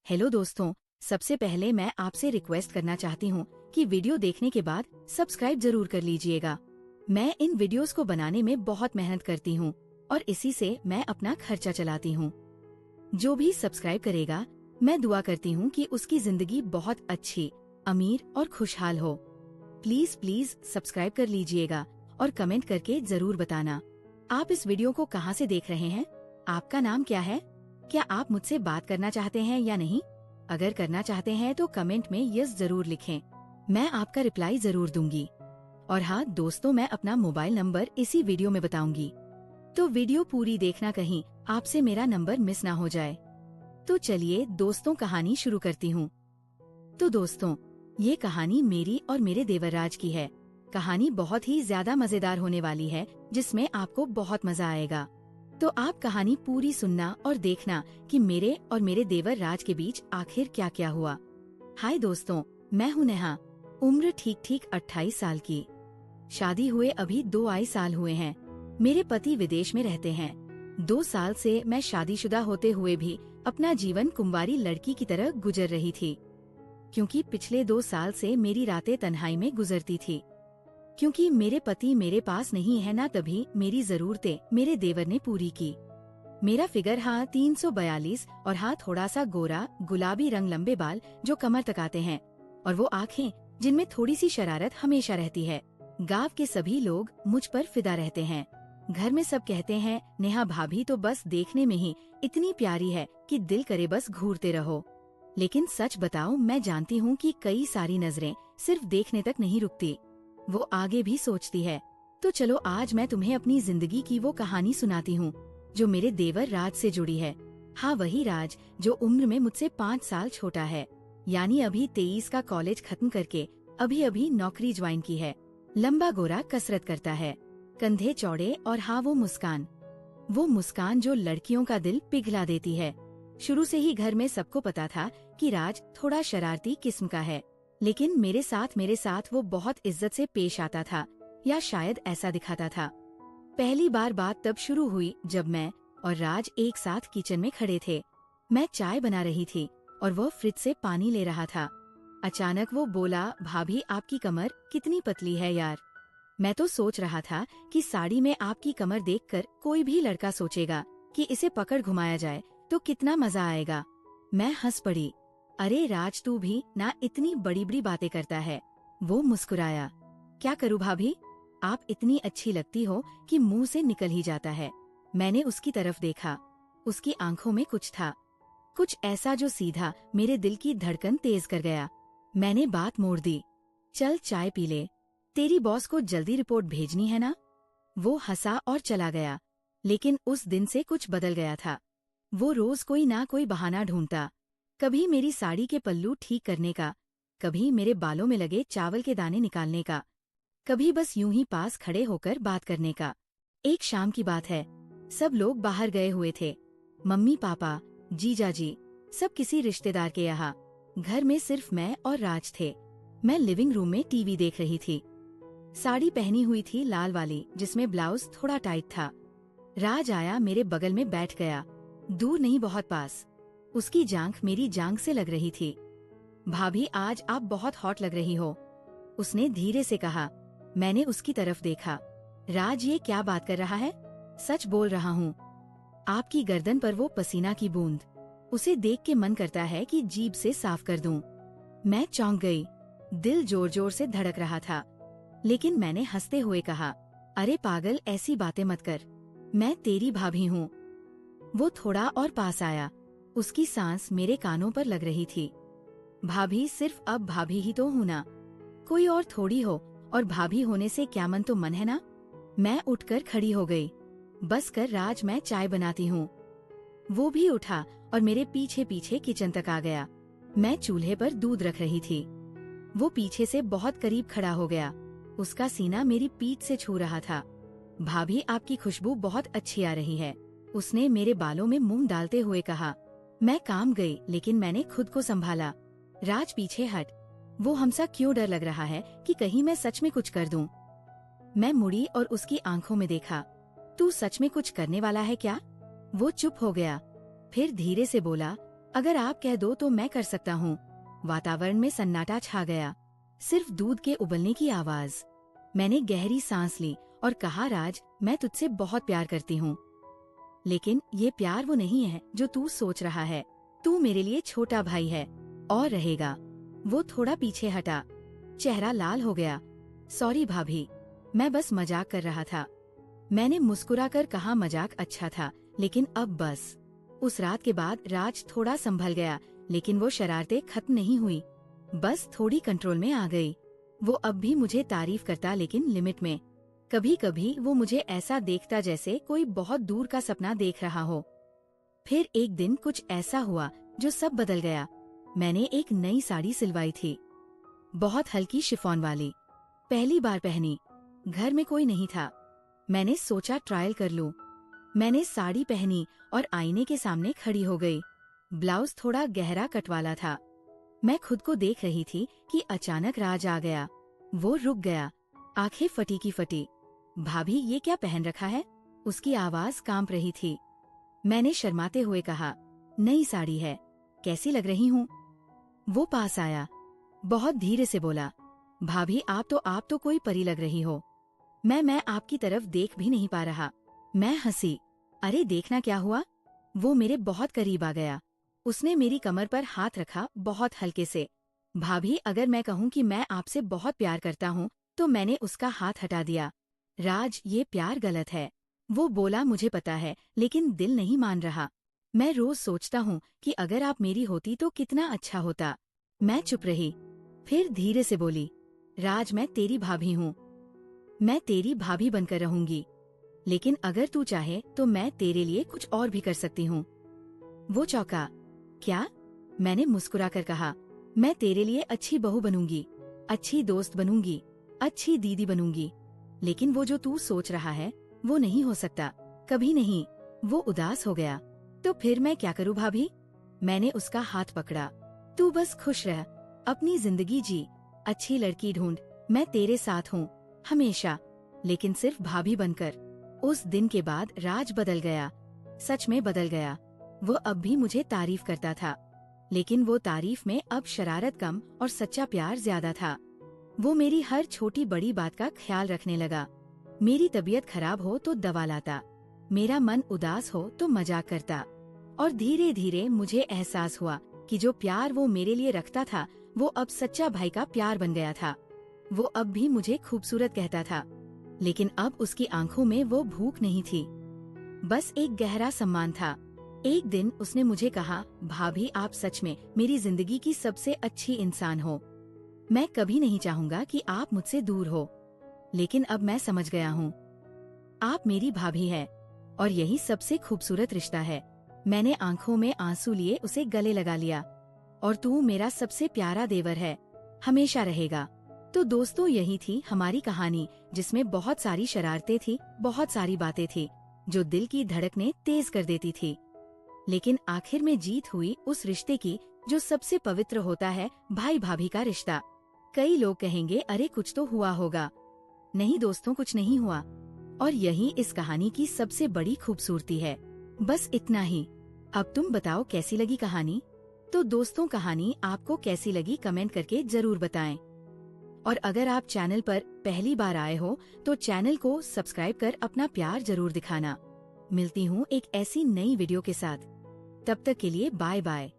Hello दोस्तों, सबसे पहले मैं आपसे रिक्वेस्ट करना चाहती हूँ कि वीडियो देखने के बाद सब्सक्राइब जरूर कर लीजिएगा। मैं इन वीडियोस को बनाने में बहुत मेहनत करती हूँ और इसी से मैं अपना खर्चा चलाती हूँ। जो भी सब्सक्राइब करेगा, मैं दुआ करती हूँ कि उसकी जिंदगी बहुत अच्छी, अमीर और खुशहाल हो। प्लीज प्लीज सब्सक्राइब कर लीजिएगा और कमेंट करके जरूर बताना आप इस वीडियो को कहाँ से देख रहे हैं। आपका नाम क्या है? क्या आप मुझसे बात करना चाहते हैं या नहीं? अगर करना चाहते हैं तो कमेंट में यस जरूर लिखें, मैं आपका रिप्लाई जरूर दूंगी। और हाँ दोस्तों, मैं अपना मोबाइल नंबर इसी वीडियो में बताऊंगी, तो वीडियो पूरी देखना, कहीं आपसे मेरा नंबर मिस ना हो जाए। तो चलिए दोस्तों, कहानी शुरू करती हूँ। तो दोस्तों, ये कहानी मेरी और मेरे देवराज की है। कहानी बहुत ही ज्यादा मजेदार होने वाली है, जिसमें आपको बहुत मजा आएगा। तो आप कहानी पूरी सुनना और देखना कि मेरे और मेरे देवर राज के बीच आखिर क्या क्या हुआ। हाय दोस्तों, मैं हूँ नेहा। उम्र ठीक ठीक 28 साल की। शादी हुए अभी 2 साल हुए हैं। मेरे पति विदेश में रहते हैं। 2 साल से मैं शादीशुदा होते हुए भी अपना जीवन कुंवारी लड़की की तरह गुजर रही थी, क्योंकि पिछले 2 साल से मेरी रातें तन्हाई में गुजरती थी। क्योंकि मेरे पति मेरे पास नहीं है ना, तभी मेरी जरूरतें मेरे देवर ने पूरी की। मेरा फिगर हाँ 342 और हाँ थोड़ा सा गोरा, गुलाबी रंग, लंबे बाल जो कमर तक आते हैं, और वो आँखें जिनमें थोड़ी सी शरारत हमेशा रहती है। गांव के सभी लोग मुझ पर फिदा रहते हैं। घर में सब कहते हैं, नेहा भाभी तो बस देखने में ही इतनी प्यारी है कि दिल करे बस घूरते रहो। लेकिन सच बताओ, मैं जानती हूँ कि कई सारी नजरें सिर्फ देखने तक नहीं रुकती, वो आगे भी सोचती है। तो चलो आज मैं तुम्हें अपनी जिंदगी की वो कहानी सुनाती हूँ जो मेरे देवर राज से जुड़ी है। हाँ, वही राज जो उम्र में मुझसे 5 साल छोटा है, यानी अभी 23 का कॉलेज खत्म करके अभी अभी नौकरी ज्वाइन की है। लंबा गोरा, कसरत करता है, कंधे चौड़े, और हाँ वो मुस्कान जो लड़कियों का दिल पिघला देती है। शुरू से ही घर में सबको पता था कि राज थोड़ा शरारती किस्म का है, लेकिन मेरे साथ वो बहुत इज्जत से पेश आता था, या शायद ऐसा दिखाता था। पहली बार बात तब शुरू हुई जब मैं और राज एक साथ किचन में खड़े थे। मैं चाय बना रही थी और वो फ्रिज से पानी ले रहा था। अचानक वो बोला, भाभी आपकी कमर कितनी पतली है यार। मैं तो सोच रहा था कि साड़ी में आपकी कमर देखकर कोई भी लड़का सोचेगा कि इसे पकड़ घुमाया जाए तो कितना मजा आएगा। मैं हंस पड़ी। अरे राज, तू भी ना इतनी बड़ी बड़ी बातें करता है। वो मुस्कुराया। क्या करूँ भाभी, आप इतनी अच्छी लगती हो कि मुंह से निकल ही जाता है। मैंने उसकी तरफ देखा। उसकी आंखों में कुछ था, कुछ ऐसा जो सीधा मेरे दिल की धड़कन तेज कर गया। मैंने बात मोड़ दी, चल चाय पी ले, तेरी बॉस को जल्दी रिपोर्ट भेजनी है ना। वो हंसा और चला गया। लेकिन उस दिन से कुछ बदल गया था। वो रोज कोई ना कोई बहाना ढूंढता, कभी मेरी साड़ी के पल्लू ठीक करने का, कभी मेरे बालों में लगे चावल के दाने निकालने का, कभी बस यूं ही पास खड़े होकर बात करने का। एक शाम की बात है, सब लोग बाहर गए हुए थे, मम्मी पापा, जीजा जी, सब किसी रिश्तेदार के यहाँ। घर में सिर्फ मैं और राज थे। मैं लिविंग रूम में टीवी देख रही थी। साड़ी पहनी हुई थी, लाल वाली, जिसमें ब्लाउज थोड़ा टाइट था। राज आया, मेरे बगल में बैठ गया, दूर नहीं बहुत पास। उसकी जांघ मेरी जांघ से लग रही थी। भाभी आज आप बहुत हॉट लग रही हो, उसने धीरे से कहा। मैंने उसकी तरफ देखा। राज ये क्या बात कर रहा है? सच बोल रहा हूँ। आपकी गर्दन पर वो पसीना की बूंद, उसे देख के मन करता है कि जीभ से साफ कर दूं। मैं चौंक गई, दिल जोर जोर से धड़क रहा था। लेकिन मैंने हंसते हुए कहा, अरे पागल, ऐसी बातें मत कर, मैं तेरी भाभी हूँ। वो थोड़ा और पास आया, उसकी सांस मेरे कानों पर लग रही थी। भाभी, सिर्फ अब भाभी ही तो हूं ना, कोई और थोड़ी हो, और भाभी होने से क्या मन तो मन है ना। मैं उठकर खड़ी हो गई। बस कर राज, मैं चाय बनाती हूँ। वो भी उठा और मेरे पीछे पीछे किचन तक आ गया। मैं चूल्हे पर दूध रख रही थी। वो पीछे से बहुत करीब खड़ा हो गया, उसका सीना मेरी पीठ से छू रहा था। भाभी आपकी खुशबू बहुत अच्छी आ रही है, उसने मेरे बालों में मुंह डालते हुए कहा। मैं काम गई, लेकिन मैंने खुद को संभाला। राज पीछे हट, वो हमसा क्यों डर लग रहा है कि कहीं मैं सच में कुछ कर दूं। मैं मुड़ी और उसकी आंखों में देखा। तू सच में कुछ करने वाला है क्या? वो चुप हो गया, फिर धीरे से बोला, अगर आप कह दो तो मैं कर सकता हूँ। वातावरण में सन्नाटा छा गया, सिर्फ दूध के उबलने की आवाज। मैंने गहरी सांस ली और कहा, राज, मैं तुझसे बहुत प्यार करती हूँ, लेकिन ये प्यार वो नहीं है जो तू सोच रहा है। तू मेरे लिए छोटा भाई है और रहेगा। वो थोड़ा पीछे हटा, चेहरा लाल हो गया। सॉरी भाभी, मैं बस मजाक कर रहा था। मैंने मुस्कुराकर कहा, मजाक अच्छा था, लेकिन अब बस। उस रात के बाद राज थोड़ा संभल गया, लेकिन वो शरारतें खत्म नहीं हुई, बस थोड़ी कंट्रोल में आ गई। वो अब भी मुझे तारीफ करता, लेकिन लिमिट में। कभी कभी वो मुझे ऐसा देखता जैसे कोई बहुत दूर का सपना देख रहा हो। फिर एक दिन कुछ ऐसा हुआ जो सब बदल गया। मैंने एक नई साड़ी सिलवाई थी, बहुत हल्की शिफॉन वाली, पहली बार पहनी। घर में कोई नहीं था। मैंने सोचा ट्रायल कर लूं। मैंने साड़ी पहनी और आईने के सामने खड़ी हो गई। ब्लाउज थोड़ा गहरा कट वाला था। मैं खुद को देख रही थी कि अचानक राज आ गया। वो रुक गया, आंखें फटी की फटी। भाभी, ये क्या पहन रखा है? उसकी आवाज कांप रही थी। मैंने शर्माते हुए कहा, नई साड़ी है, कैसी लग रही हूँ? वो पास आया, बहुत धीरे से बोला, भाभी आप तो कोई परी लग रही हो। मैं आपकी तरफ देख भी नहीं पा रहा। मैं हंसी। अरे देखना क्या हुआ? वो मेरे बहुत करीब आ गया। उसने मेरी कमर पर हाथ रखा, बहुत हल्के से। भाभी, अगर मैं कहूँ कि मैं आपसे बहुत प्यार करता हूँ तो मैंने उसका हाथ हटा दिया। राज, ये प्यार गलत है। वो बोला, मुझे पता है, लेकिन दिल नहीं मान रहा। मैं रोज सोचता हूँ कि अगर आप मेरी होती तो कितना अच्छा होता। मैं चुप रही, फिर धीरे से बोली, राज, मैं तेरी भाभी हूँ। मैं तेरी भाभी बनकर रहूंगी, लेकिन अगर तू चाहे तो मैं तेरे लिए कुछ और भी कर सकती हूँ। वो चौंका। क्या? मैंने मुस्कुराकर कहा, मैं तेरे लिए अच्छी बहू बनूंगी, अच्छी दोस्त बनूंगी, अच्छी दीदी बनूंगी, लेकिन वो जो तू सोच रहा है वो नहीं हो सकता, कभी नहीं। वो उदास हो गया। तो फिर मैं क्या करूँ भाभी? मैंने उसका हाथ पकड़ा। तू बस खुश रह, अपनी जिंदगी जी, अच्छी लड़की ढूंढ, मैं तेरे साथ हूँ हमेशा, लेकिन सिर्फ भाभी बनकर। उस दिन के बाद राज बदल गया, सच में बदल गया। वो अब भी मुझे तारीफ करता था, लेकिन वो तारीफ में अब शरारत कम और सच्चा प्यार ज्यादा था। वो मेरी हर छोटी बड़ी बात का ख्याल रखने लगा। मेरी तबीयत खराब हो तो दवा लाता, मेरा मन उदास हो तो मजाक करता। और धीरे धीरे मुझे एहसास हुआ कि जो प्यार वो मेरे लिए रखता था वो अब सच्चा भाई का प्यार बन गया था। वो अब भी मुझे खूबसूरत कहता था, लेकिन अब उसकी आंखों में वो भूख नहीं थी, बस एक गहरा सम्मान था। एक दिन उसने मुझे कहा, भाभी, आप सच में मेरी जिंदगी की सबसे अच्छी इंसान हो। मैं कभी नहीं चाहूंगा कि आप मुझसे दूर हो, लेकिन अब मैं समझ गया हूँ, आप मेरी भाभी है और यही सबसे खूबसूरत रिश्ता है। मैंने आंखों में आंसू लिए उसे गले लगा लिया। और तू मेरा सबसे प्यारा देवर है, हमेशा रहेगा। तो दोस्तों, यही थी हमारी कहानी, जिसमें बहुत सारी शरारतें थी, बहुत सारी बातें थी जो दिल की धड़कनें तेज कर देती थी, लेकिन आखिर में जीत हुई उस रिश्ते की जो सबसे पवित्र होता है, भाई भाभी का रिश्ता। कई लोग कहेंगे, अरे कुछ तो हुआ होगा। नहीं दोस्तों, कुछ नहीं हुआ, और यही इस कहानी की सबसे बड़ी खूबसूरती है। बस इतना ही। अब तुम बताओ कैसी लगी कहानी? तो दोस्तों, कहानी आपको कैसी लगी कमेंट करके जरूर बताएं। और अगर आप चैनल पर पहली बार आए हो तो चैनल को सब्सक्राइब कर अपना प्यार जरूर दिखाना। मिलती हूँ एक ऐसी नई वीडियो के साथ, तब तक के लिए बाय बाय।